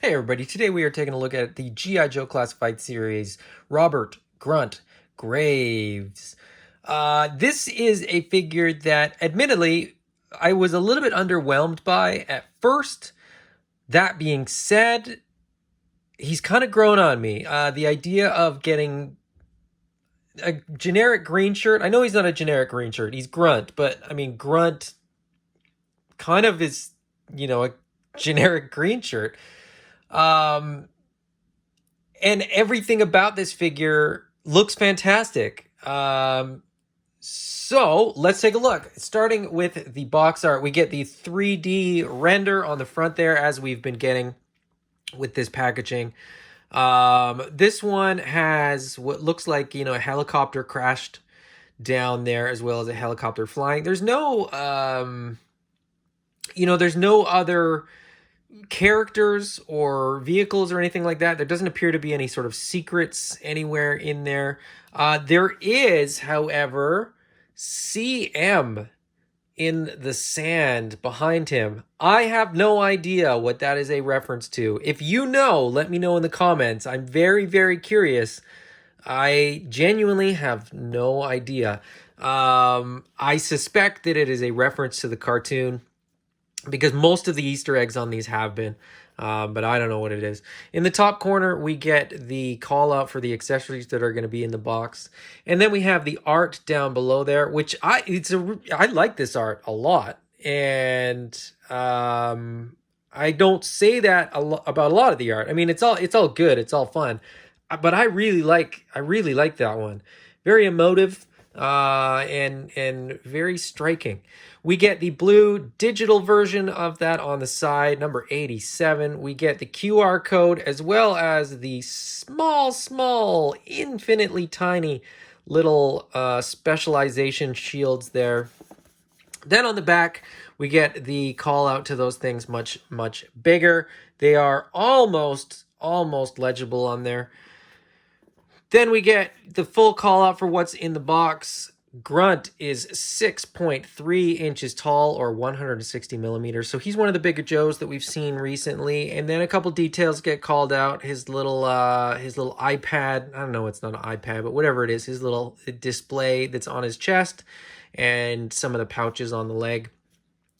Hey everybody, today we are taking a look at the G.I. Joe Classified Series Robert Grunt Graves. This is a figure that, admittedly, I was a little bit underwhelmed by at first. That being said, he's kind of grown on me. The idea of getting a generic green shirt, I know he's not a generic green shirt, he's Grunt, but I mean, Grunt kind of is, a generic green shirt. Um, and everything about this figure looks fantastic. So let's take a look. Starting with the box art, we get the 3D render on the front there, as we've been getting with this packaging. This one has what looks like, a helicopter crashed down there, as well as a helicopter flying. There's no other characters or vehicles or anything like that. There doesn't appear to be any sort of secrets anywhere in there. There is, however, CM in the sand behind him. I have no idea what that is a reference to. If you know, let me know in the comments. I'm very, very curious. I genuinely have no idea. I suspect that it is a reference to the cartoon, because most of the Easter eggs on these have been, but I don't know what it is. In the top corner, we get the call out for the accessories that are going to be in the box. And then we have the art down below there, which I like this art a lot. And I don't say that about a lot of the art. I mean, it's all good, it's all fun. But I really like that one. Very emotive, and very striking. We get the blue digital version of that on the side, number 87. We get the QR code, as well as the small, infinitely tiny little specialization shields there. Then on the back, we get the call out to those things much bigger. They are almost legible on there. Then we get the full call out for what's in the box. Grunt is 6.3 inches tall, or 160 millimeters. So he's one of the bigger Joes that we've seen recently. And then a couple details get called out. His little iPad, I don't know, it's not an iPad, but whatever it is, his little display that's on his chest, and some of the pouches on the leg.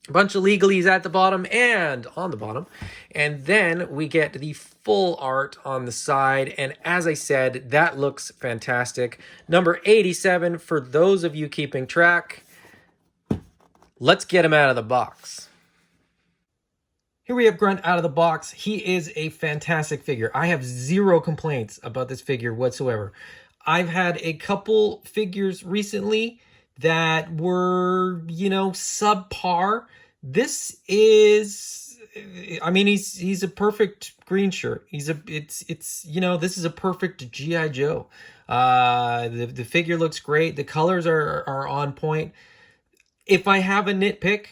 A bunch of legalese at the bottom and on the bottom. And then we get the full art on the side. And as I said, that looks fantastic. Number 87, for those of you keeping track, let's get him out of the box. Here we have Grunt out of the box. He is a fantastic figure. I have zero complaints about this figure whatsoever. I've had a couple figures recently that were, subpar. This is, I mean, he's a perfect green shirt. This is a perfect G.I. Joe. The figure looks great. The colors are on point. If I have a nitpick,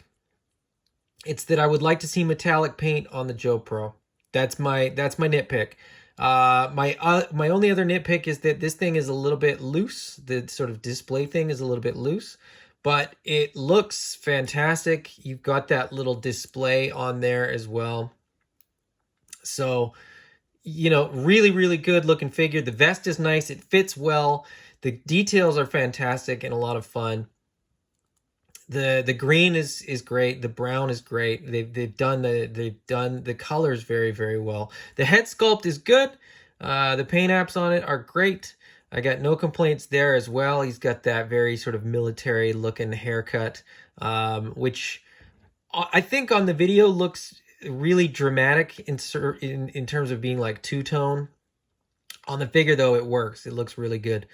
it's that I would like to see metallic paint on the Joe Pro. That's my nitpick. My only other nitpick is that this thing is a little bit loose. The sort of display thing is a little bit loose, but it looks fantastic. You've got that little display on there as well. So, really good looking figure. The vest is nice. It fits well. The details are fantastic and a lot of fun. The green is great. The brown is great. They've done the colors very well. The head sculpt is good. The paint apps on it are great. I got no complaints there as well. He's got that very sort of military looking haircut, which I think on the video looks really dramatic in terms of being like two-tone. On the figure though, it works. It looks really good.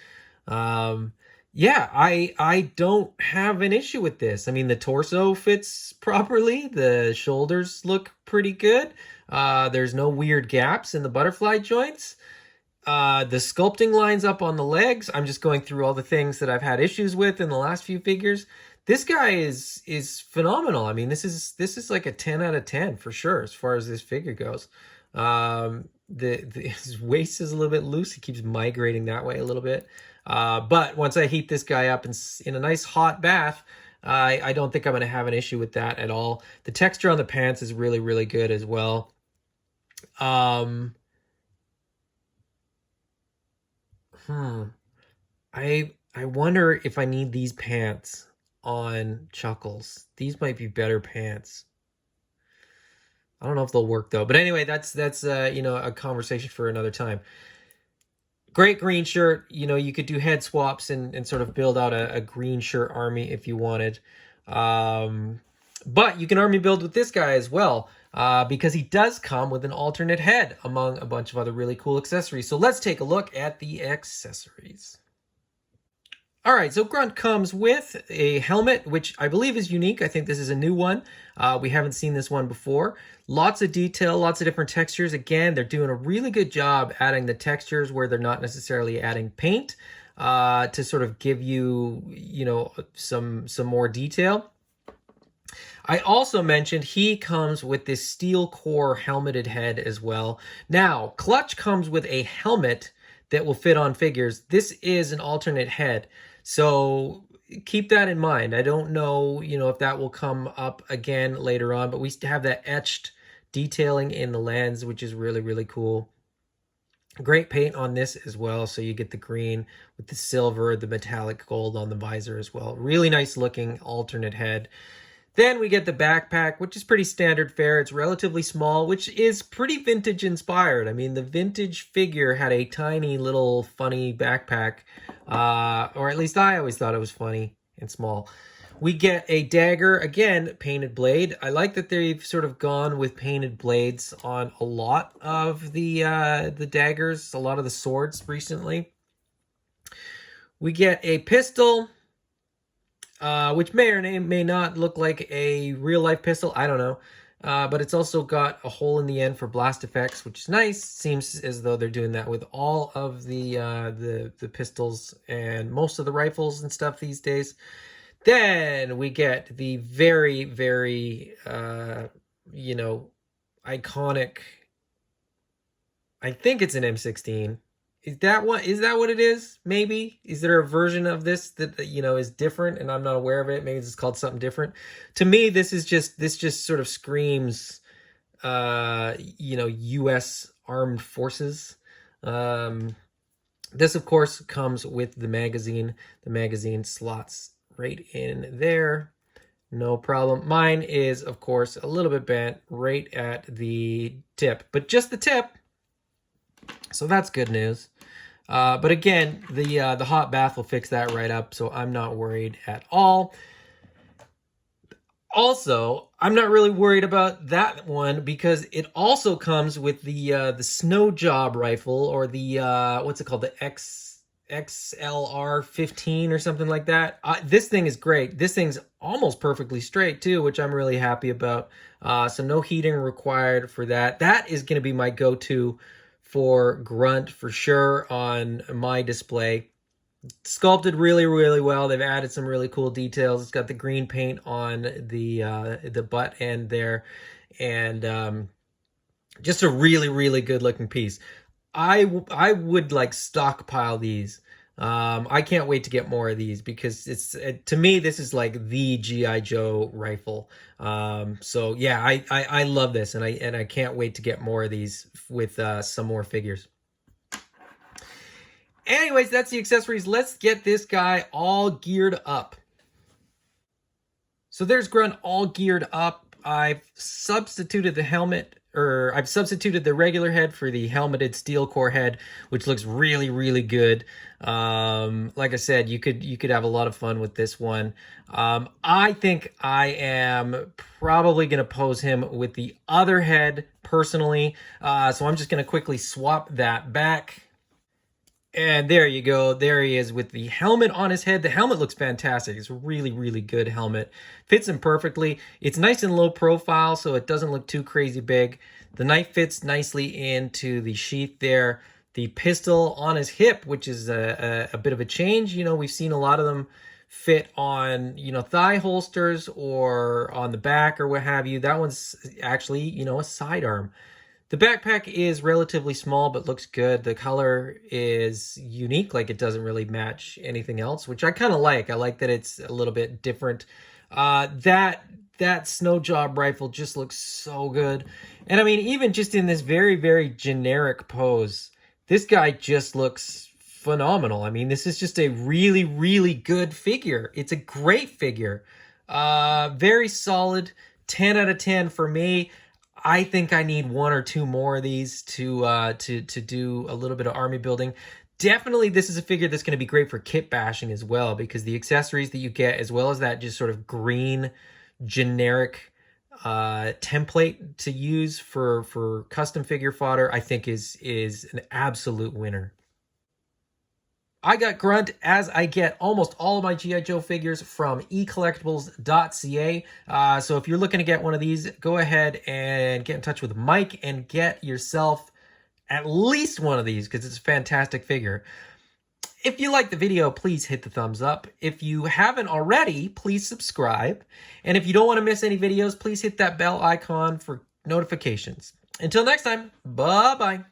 Yeah, I don't have an issue with this. I mean, the torso fits properly. The shoulders look pretty good. There's no weird gaps in the butterfly joints. The sculpting lines up on the legs. I'm just going through all the things that I've had issues with in the last few figures. This guy is phenomenal. I mean, this is like a 10 out of 10 for sure as far as this figure goes. His waist is a little bit loose. He keeps migrating that way a little bit. But once I heat this guy up in a nice hot bath, I don't think I'm going to have an issue with that at all. The texture on the pants is really good as well. Um, hmm. I wonder if I need these pants on Chuckles. These might be better pants. I don't know if they'll work though. But anyway, that's you know, a conversation for another time. Great green shirt. You know, you could do head swaps and sort of build out a green shirt army if you wanted. Um, but you can army build with this guy as well, because he does come with an alternate head among a bunch of other really cool accessories. So let's take a look at the accessories. All right, so Grunt comes with a helmet, which I believe is unique. I think this is a new one. We haven't seen this one before. Lots of detail, lots of different textures. Again, they're doing a really good job adding the textures where they're not necessarily adding paint, to sort of give you, you know, some more detail. I also mentioned he comes with this steel core helmeted head as well. Now, Clutch comes with a helmet that will fit on figures. This is an alternate head, so keep that in mind. I don't know, you know, if that will come up again later on, but we have that etched detailing in the lens, which is really, really cool. Great paint on this as well, so you get the green with the silver, the metallic gold on the visor as well. Really nice looking alternate head. Then we get the backpack, which is pretty standard fare. It's relatively small, which is pretty vintage inspired. I mean, the vintage figure had a tiny little funny backpack, or at least I always thought it was funny and small. We get a dagger, again, painted blade. I like that they've sort of gone with painted blades on a lot of the daggers, a lot of the swords recently. We get a pistol, which may or may not look like a real life pistol. I don't know. But it's also got a hole in the end for blast effects, which is nice. Seems as though they're doing that with all of the pistols and most of the rifles and stuff these days. Then we get the very, very, you know, iconic. I think it's an M16. Is that what it is? Maybe is there a version of this that you know is different and I'm not aware of it? Maybe it's called something different. To me, this just sort of screams, you know, U.S. Armed Forces. This of course comes with the magazine. The magazine slots right in there. No problem. Mine is, of course, a little bit bent right at the tip, but just the tip. So that's good news. But again, the hot bath will fix that right up, so I'm not worried at all. Also, I'm not really worried about that one because it also comes with the snow job rifle, or the what's it called, the XLR 15 or something like that. This thing is great. This thing's almost perfectly straight too, which I'm really happy about. So no heating required for that. That is going to be my go-to for Grunt for sure on my display. Sculpted really, really well. They've added some really cool details. It's got the green paint on the butt end there, and just a really, really good looking piece. I would like stockpile these. I can't wait to get more of these because to me this is like the GI Joe rifle. So yeah, I love this, and I can't wait to get more of these with some more figures. Anyways, that's the accessories. Let's get this guy all geared up. So there's Grunt all geared up. I've substituted the helmet, or I've substituted the regular head for the helmeted steel core head, which looks really, really good. Like I said, you could have a lot of fun with this one. I think I am probably going to pose him with the other head personally. So I'm just going to quickly swap that back. And there you go. There he is with the helmet on his head. The helmet looks fantastic. It's a really, really good helmet. Fits him perfectly. It's nice and low profile, so it doesn't look too crazy big. The knife fits nicely into the sheath there. The pistol on his hip, which is a bit of a change. You know, we've seen a lot of them fit on, you know, thigh holsters or on the back or what have you. That one's actually, you know, a sidearm. The backpack is relatively small, but looks good. The color is unique, like it doesn't really match anything else, which I kind of like. I like that it's a little bit different. That that snow job rifle just looks so good. And I mean, even just in this very, very generic pose, this guy just looks phenomenal. I mean, this is just a really, really good figure. It's a great figure. Very solid. 10 out of 10 for me. I think I need one or two more of these to do a little bit of army building. Definitely, this is a figure that's going to be great for kit bashing as well, because the accessories that you get, as well as that just sort of green generic template to use for custom figure fodder, I think is an absolute winner. I got Grunt, as I get almost all of my G.I. Joe figures from eCollectibles.ca. So if you're looking to get one of these, go ahead and get in touch with Mike and get yourself at least one of these, because it's a fantastic figure. If you like the video, please hit the thumbs up. If you haven't already, please subscribe. And if you don't want to miss any videos, please hit that bell icon for notifications. Until next time, bye-bye.